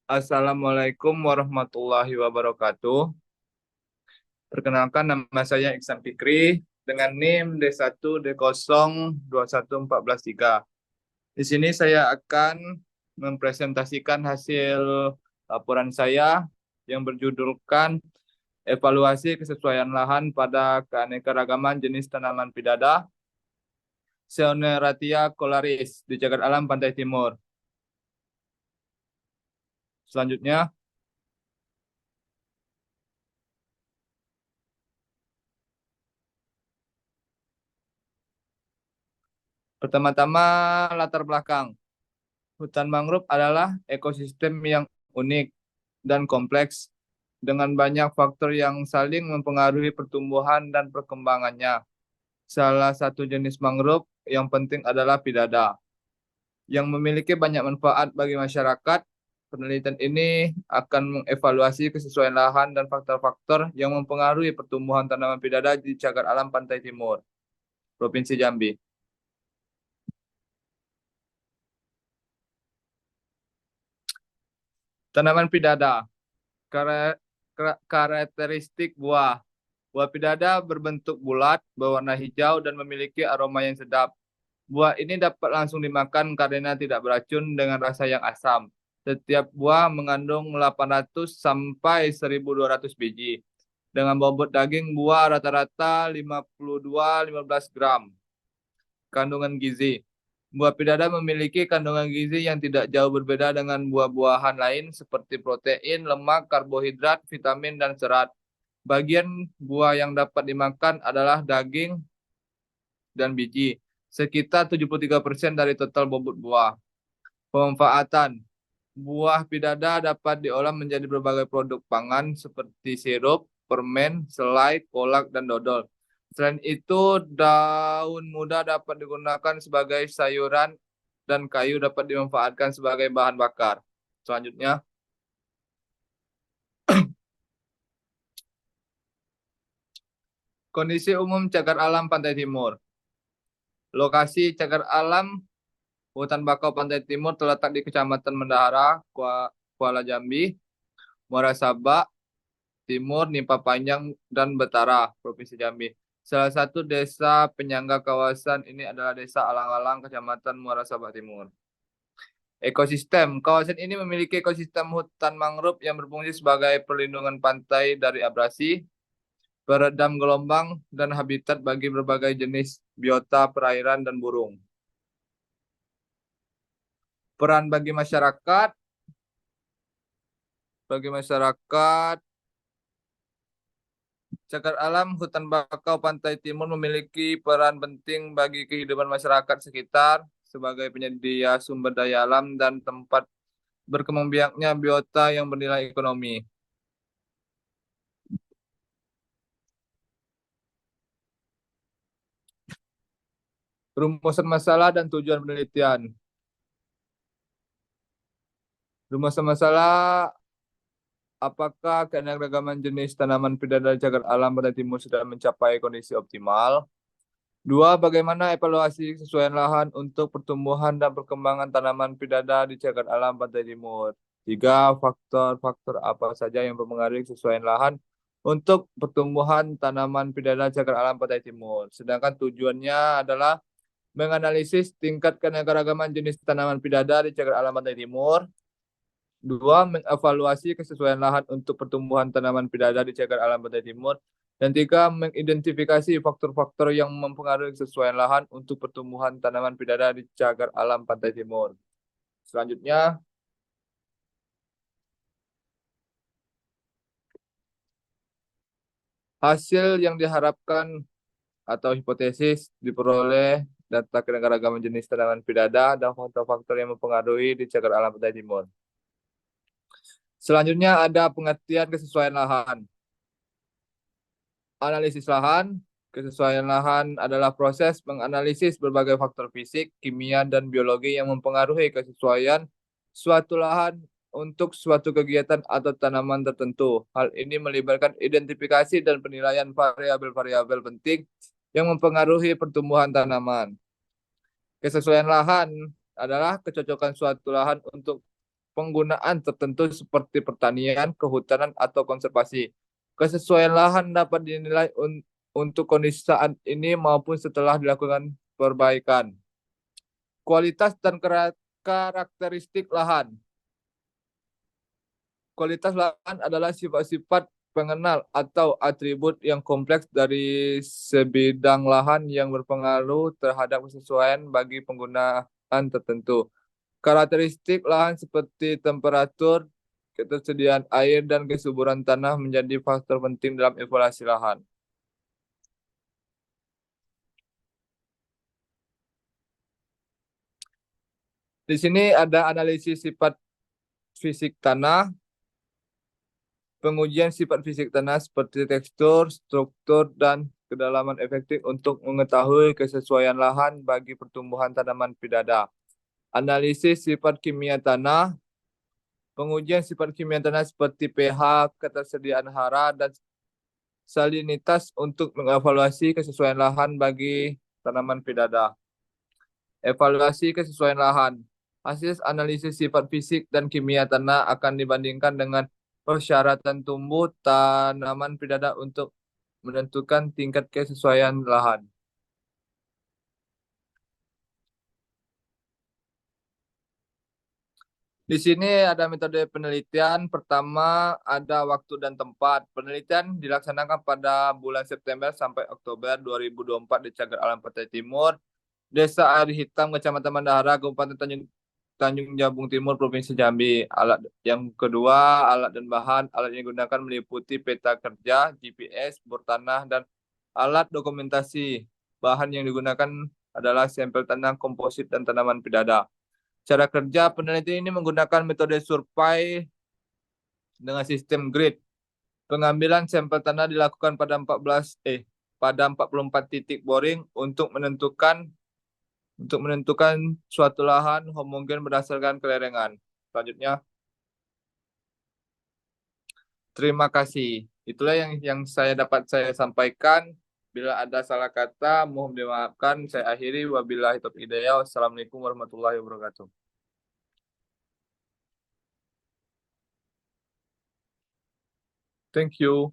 Assalamualaikum warahmatullahi wabarakatuh. Perkenalkan nama saya Iksan Fikri dengan NIM D1D02143. Di sini saya akan mempresentasikan hasil laporan saya yang berjudulkan Evaluasi Kesesuaian Lahan pada Keanekaragaman Jenis Tanaman Pidada Seoneratia colaris di Cagar Alam Pantai Timur. Selanjutnya, pertama-tama latar belakang. Hutan mangrove adalah ekosistem yang unik dan kompleks dengan banyak faktor yang saling mempengaruhi pertumbuhan dan perkembangannya. Salah satu jenis mangrove yang penting adalah pidada, yang memiliki banyak manfaat bagi masyarakat. Penelitian ini akan mengevaluasi kesesuaian lahan dan faktor-faktor yang mempengaruhi pertumbuhan tanaman pidada di Cagar Alam Pantai Timur, Provinsi Jambi. Tanaman pidada, karakteristik buah. Buah pidada berbentuk bulat, berwarna hijau, dan memiliki aroma yang sedap. Buah ini dapat langsung dimakan karena tidak beracun dengan rasa yang asam. Setiap buah mengandung 800 sampai 1.200 biji. Dengan bobot daging buah rata-rata 52-15 gram. Kandungan gizi. Buah pidada memiliki kandungan gizi yang tidak jauh berbeda dengan buah-buahan lain seperti protein, lemak, karbohidrat, vitamin, dan serat. Bagian buah yang dapat dimakan adalah daging dan biji, sekitar 73% dari total bobot buah. Pemanfaatan. Buah pidada dapat diolah menjadi berbagai produk pangan seperti sirup, permen, selai, kolak, dan dodol. Selain itu, daun muda dapat digunakan sebagai sayuran dan kayu dapat dimanfaatkan sebagai bahan bakar. Selanjutnya, kondisi umum Cagar Alam Pantai Timur. Lokasi Cagar Alam Hutan Bakau Pantai Timur terletak di Kecamatan Mendahara, Kuala Jambi, Muara Sabak, Timur, Nimpa Panjang, dan Betara, Provinsi Jambi. Salah satu desa penyangga kawasan ini adalah Desa Alang-Alang, Kecamatan Muara Sabak Timur. Ekosistem. Kawasan ini memiliki ekosistem hutan mangrove yang berfungsi sebagai perlindungan pantai dari abrasi, peredam gelombang, dan habitat bagi berbagai jenis biota perairan dan burung. Peran bagi masyarakat, Cagar Alam Hutan Bakau Pantai Timur memiliki peran penting bagi kehidupan masyarakat sekitar sebagai penyedia sumber daya alam dan tempat berkembang biaknya biota yang bernilai ekonomi. Rumusan masalah dan tujuan penelitian. Rumusan masalah, apakah keanekaragaman jenis tanaman pidada cagar alam pada timur sudah mencapai kondisi optimal? Dua, bagaimana evaluasi kesesuaian lahan untuk pertumbuhan dan perkembangan tanaman pidada di cagar alam Pantai Timur. Tiga, faktor-faktor apa saja yang mempengaruhi kesesuaian lahan untuk pertumbuhan tanaman pidada cagar alam Pantai Timur. Sedangkan tujuannya adalah menganalisis tingkat keanekaragaman jenis tanaman pidada di cagar alam Pantai Timur. Dua, mengevaluasi kesesuaian lahan untuk pertumbuhan tanaman pidada di cagar alam Pantai Timur. Dan tiga, mengidentifikasi faktor-faktor yang mempengaruhi kesesuaian lahan untuk pertumbuhan tanaman pidada di cagar alam Pantai Timur. Selanjutnya, hasil yang diharapkan atau hipotesis diperoleh data keanekaragaman jenis tanaman pidada dan faktor-faktor yang mempengaruhi di cagar alam Pantai Timur. Selanjutnya ada pengertian kesesuaian lahan. Analisis lahan. Kesesuaian lahan adalah proses menganalisis berbagai faktor fisik, kimia, dan biologi yang mempengaruhi kesesuaian suatu lahan untuk suatu kegiatan atau tanaman tertentu. Hal ini melibatkan identifikasi dan penilaian variabel-variabel penting yang mempengaruhi pertumbuhan tanaman. Kesesuaian lahan adalah kecocokan suatu lahan untuk penggunaan tertentu seperti pertanian, kehutanan, atau konservasi. Kesesuaian lahan dapat dinilai untuk kondisi saat ini maupun setelah dilakukan perbaikan. Kualitas dan karakteristik lahan. Kualitas lahan adalah sifat-sifat pengenal atau atribut yang kompleks dari sebidang lahan yang berpengaruh terhadap kesesuaian bagi penggunaan tertentu. Karakteristik lahan seperti temperatur, ketersediaan air, dan kesuburan tanah menjadi faktor penting dalam evaluasi lahan. Di sini ada analisis sifat fisik tanah, pengujian sifat fisik tanah seperti tekstur, struktur, dan kedalaman efektif untuk mengetahui kesesuaian lahan bagi pertumbuhan tanaman pidada. Analisis sifat kimia tanah, pengujian sifat kimia tanah seperti pH, ketersediaan hara, dan salinitas untuk mengevaluasi kesesuaian lahan bagi tanaman pidada. Evaluasi kesesuaian lahan. Hasil analisis sifat fisik dan kimia tanah akan dibandingkan dengan persyaratan tumbuh tanaman pidada untuk menentukan tingkat kesesuaian lahan. Di sini ada metode penelitian. Pertama, ada waktu dan tempat. Penelitian dilaksanakan pada bulan September sampai Oktober 2024 di Cagar Alam Pantai Timur, Desa Air Hitam, Kecamatan Mandahara, Kabupaten Tanjung Jabung Timur, Provinsi Jambi. Alat yang kedua, alat dan bahan. Alat yang digunakan meliputi peta kerja, GPS, bor tanah, dan alat dokumentasi. Bahan yang digunakan adalah sampel tanah, komposit, dan tanaman pidada. Cara kerja peneliti ini menggunakan metode survei dengan sistem grid. Pengambilan sampel tanah dilakukan pada 44 titik boring untuk menentukan suatu lahan homogen berdasarkan kelerengan. Selanjutnya, terima kasih. Itulah yang saya sampaikan. Bila ada salah kata, mohon dimaafkan. Saya akhiri. Wabillahi taufiq hidayah. Wassalamualaikum warahmatullahi wabarakatuh. Thank you.